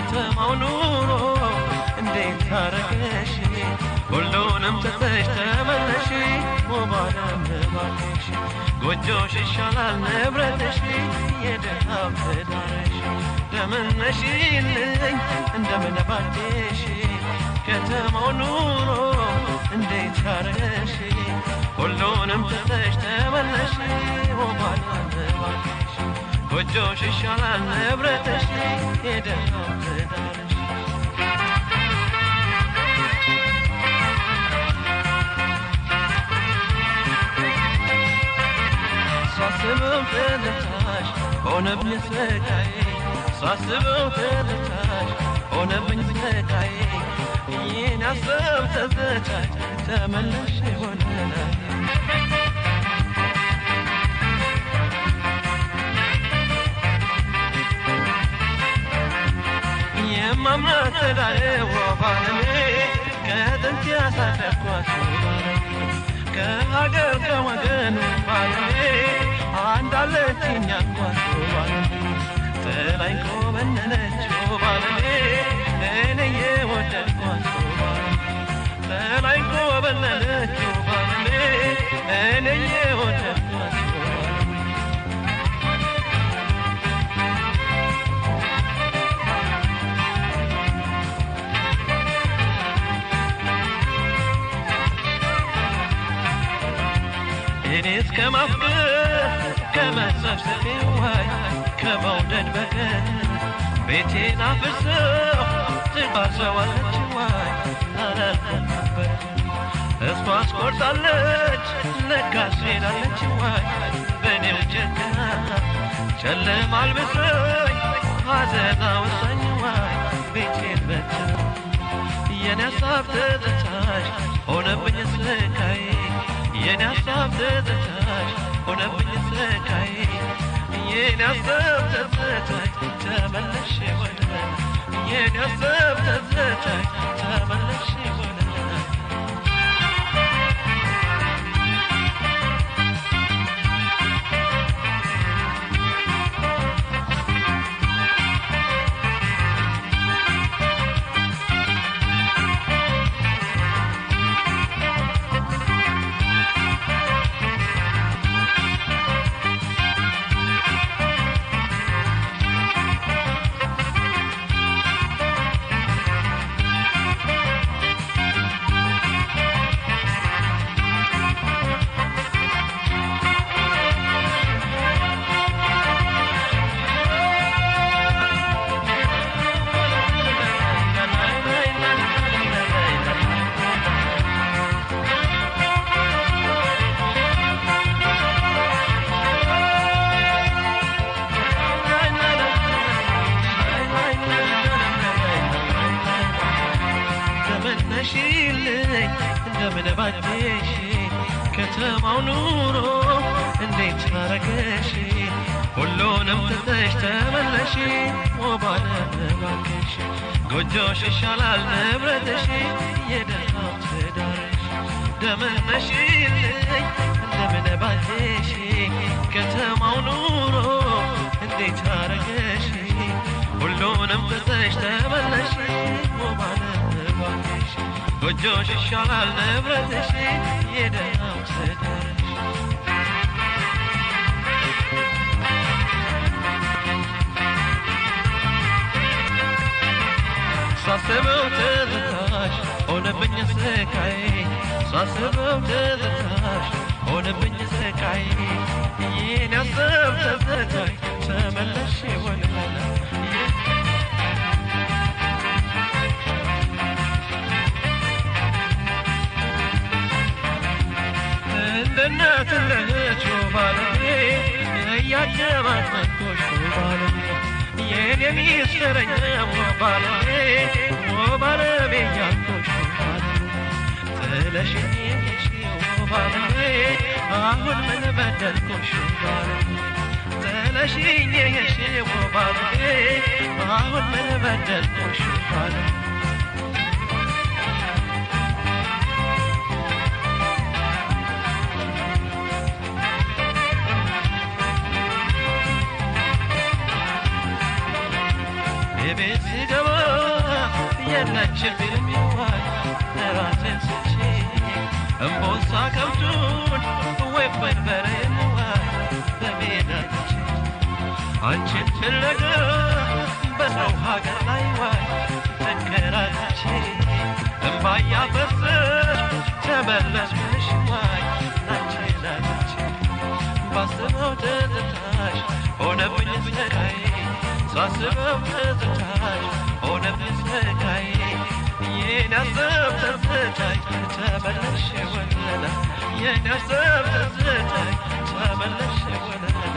ከተማው ኑሮ እንዴት ታረገሽ ሁሉንም ትተሽ ተመለሽ ወባለም ባክሽ ጎጆሽ ይሻላል ንብረትሽ የደሃው ትዳርሽ እንደምን ነሽልኝ እንደምን ባክሽ ከተማው ኑሮ እንዴት ታረገሽ ሁሉንም ትተሽ ተመለሽ ወባለም ባክሽ ጎጆሽ ይሻላል ንብረትሽ የደሃው ትዳርሽ ሳስበው ትዝታሽ ሆነብኝ ስቃዬ ሳስበው ትዝታሽ ሆነብኝ ስቃዬ ይህን ያሰብ ትዝታሽ ተመለሽ ወደ ላይ የማምናት ላይ ወባለሜ ከጥንት ያሳደግኳት ባለሜ ከሀገር ከወገን ባለሜ አንዳለችኝ አልኳት ባለሜ ጥላኝ ኮበለለች ባለሜ እኔ የወደድኳት ባለሜ ጥላኝ ኮበለለች ባለሜ እኔ የወደድኳት እኔስ ከማፍቀር ከመሰብሰብ ዋይ ከመውደድ በቀር ቤቴን አፍርሰው ትባሰዋለች ዋይ አላልኩም ነበር እሷ አስቆርጣለች ለካስ ሄዳለች ዋይ በእኔው ጨክና ጨለማ አልብሰኝ ሐዘን አወሳኝ ዋይ ቤቴን በትና የኔ ሀሳብ ትዝታሽ ሆነብኝ ስቃዬ የኔ ሀሳብ ትዝታሽ ሆነብኝ ስቃዬ የኔ ሀሳብ ትዝታሽ ተመለሽ ወደ ላይ የኔ ሀሳብ ትዝታሽ ተመለሽ ወደ ላይ እንደምን ባክሽ ከተማው ኑሮ እንዴት ታረገሽ ሁሉንም ትተሽ ተመለሽ ወባለም ባክሽ ጎጆሽ ይሻላል ንብረትሽ የደሃው ትዳርሽ እንደምን ነሽልኝ እንደምን ባክሽ ከተማው ኑሮ እንዴት ታረገሽ ሁሉንም ትተሽ ተመለሽ ወባለም ባክሽ ጎጆሽ ይሻላል ንብረትሽ የደሃው ትዳርሽ ሳስበው ትዝታሽ ሆነብኝ ስቃዬ ሳስበው ትዝታሽ ሆነብኝ ስቃዬ ይህን ያሰብ ትዝታሽ ተመለሽ ወደ ላይ እንደናት ለህች ባለሜ እያደማመጥኩሽ ባለሜ የኔ ሚስጥረኛ ባለሜ ባለሜ ያልኩሽ ባለሜ ጥለሽኝ ሄድሽው ባለሜ አሁን ምን በደልኩሽ ባለሜ ጥለሽኝ ሄድሽው ባለሜ አሁን ምን በደልኩሽ ባለሜ ቤት ስገባ እምቦሳ ከብቱን ወይ በርበሬን ዋይ በሜዳች አንቺን ፍለጋ በሰው ሀገር ላይ ዋይ ተንከራተች እምባ እያፈሰስሽ ተመለስሽ ዋይ ናችን ናች ባስበው ትዝታሽ ሆነብኝ ስቃይ ሳስበው ትዝታሽ ሆነብኝ ስቃይ የኔ አሰብ ትዝታሽ ተመለስሽ ወለላ የኔ አሰብ ትዝታሽ ተመለስሽ ወለላ